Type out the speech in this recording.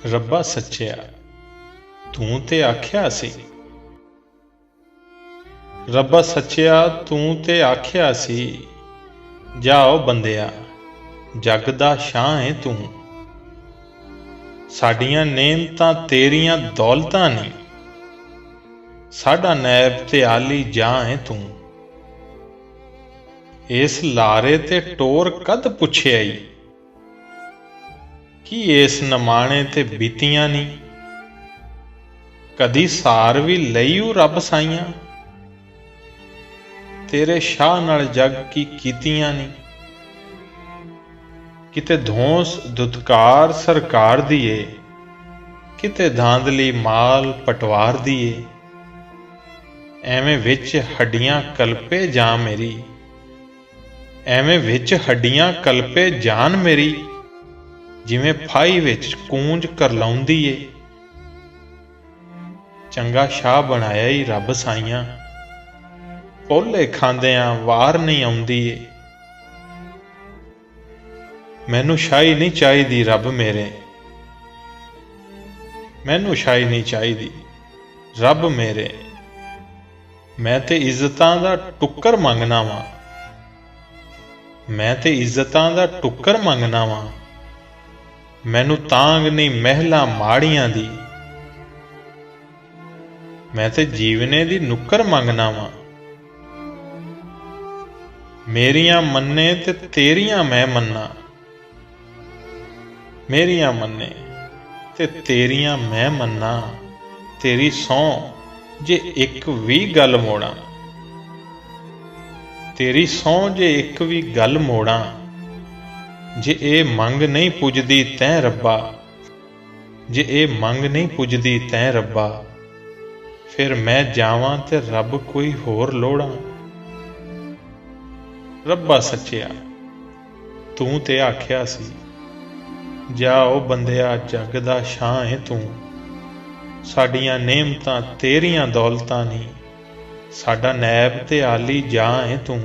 ਰੱਬਾ ਸੱਚਿਆ ਤੂੰ ਤੇ ਆਖਿਆ ਸੀ। ਰੱਬਾ ਸੱਚਿਆ ਤੂੰ ਤੇ ਆਖਿਆ ਸੀ, ਜਾਓ ਬੰਦਿਆ ਜੱਗ ਦਾ ਸ਼ਾਹ ਹੈ ਤੂੰ। ਸਾਡੀਆਂ ਨੇਮਤਾਂ ਤੇਰੀਆਂ ਦੌਲਤਾਂ ਨਹੀਂ, ਸਾਡਾ ਨੈਬ ਤੇ ਆਲੀ ਜਾਂ ਹੈ ਤੂੰ। ਇਸ ਲਾਰੇ ਤੇ ਟੋਰ ਕਦ ਪੁੱਛਿਆ ਈ, ਕੀ ਇਸ ਨਮਾਣੇ ਤੇ ਬੀਤੀਆਂ ਨਹੀਂ। ਕਦੀ ਸਾਰ ਵੀ ਲਈਉ ਰੱਬ ਸਾਈਆਂ, ਤੇਰੇ ਸ਼ਾਹ ਨਾਲ ਜੱਗ ਕੀ ਕੀਤੀਆਂ ਨਹੀਂ। ਕਿਤੇ ਧੌਂਸ ਦੁਤਕਾਰ ਸਰਕਾਰ ਦੀਏ, ਕਿਤੇ ਧਾਂਦਲੀ ਮਾਲ ਪਟਵਾਰ ਦੀਏ। ਐਵੇਂ ਵਿੱਚ ਹੱਡੀਆਂ ਕਲਪੇ ਜਾਂ ਮੇਰੀ, ਐਵੇਂ ਵਿੱਚ ਹੱਡੀਆਂ ਕਲਪੇ ਜਾਨ ਮੇਰੀ। ਜਿਵੇਂ ਫਾਈ ਵਿੱਚ ਕੂੰਜ ਕਰਲਾਉਂਦੀ ਏ, ਚੰਗਾ ਸ਼ਾਹ ਬਣਾਇਆ ਈ ਰੱਬ ਸਾਈਆਂ। ਪੋਲੇ ਖਾਂਦਿਆਂ ਵਾਰ ਨਹੀਂ ਆਉਂਦੀ ਏ। ਮੈਨੂੰ ਸ਼ਾਹੀ ਨਹੀਂ ਚਾਹੀਦੀ ਰੱਬ ਮੇਰੇ, ਮੈਨੂੰ ਸ਼ਾਹੀ ਨਹੀਂ ਚਾਹੀਦੀ ਰੱਬ ਮੇਰੇ। ਮੈਂ ਤੇ ਇੱਜ਼ਤਾਂ ਦਾ ਟੁੱਕਰ ਮੰਗਣਾ ਵਾਂ, ਮੈਂ ਤੇ ਇੱਜ਼ਤਾਂ ਦਾ ਟੁੱਕਰ ਮੰਗਣਾ ਵਾਂ। ਮੈਨੂੰ ਤਾਂਗ ਨਹੀਂ ਮਹਿਲਾਂ ਮਾੜੀਆਂ ਦੀ, ਮੈਂ ਤੇ ਜੀਵਨੇ ਦੀ ਨੁੱਕਰ ਮੰਗਣਾ ਵਾਂ। ਮੇਰੀਆਂ ਮੰਨੇ ਤੇ ਤੇਰੀਆਂ ਮੈਂ ਮੰਨਾਂ, ਮੇਰੀਆਂ ਮੰਨੇ ਤੇ ਤੇਰੀਆਂ ਮੈਂ ਮੰਨਾਂ। ਤੇਰੀ ਸਹੁੰ ਜੇ ਇੱਕ ਵੀ ਗੱਲ ਮੋੜਾਂ, ਤੇਰੀ ਸਹੁੰ ਜੇ ਇੱਕ ਵੀ ਗੱਲ ਮੋੜਾਂ। ਜੇ ਇਹ ਮੰਗ ਨਹੀਂ ਪੁੱਜਦੀ ਤੈਂ ਰੱਬਾ, ਜੇ ਇਹ ਮੰਗ ਨਹੀਂ ਪੁੱਜਦੀ ਤੈਂ ਰੱਬਾ, ਫਿਰ ਮੈਂ ਜਾਵਾਂ ਤੇ ਰੱਬ ਕੋਈ ਹੋਰ ਲੋੜਾਂ। ਰੱਬਾ ਸੱਚਿਆ ਤੂੰ ਤੇ ਆਖਿਆ ਸੀ, ਜਾਓ ਬੰਦਿਆ ਜੱਗ ਦਾ ਸ਼ਾਹ ਹੈ ਤੂੰ। ਸਾਡੀਆਂ ਨੇਮਤਾਂ ਤੇਰੀਆਂ ਦੌਲਤਾਂ ਨਹੀਂ, ਸਾਡਾ ਨੈਬ ਤੇ ਆਲੀ ਜਾਂ ਹੈ ਤੂੰ।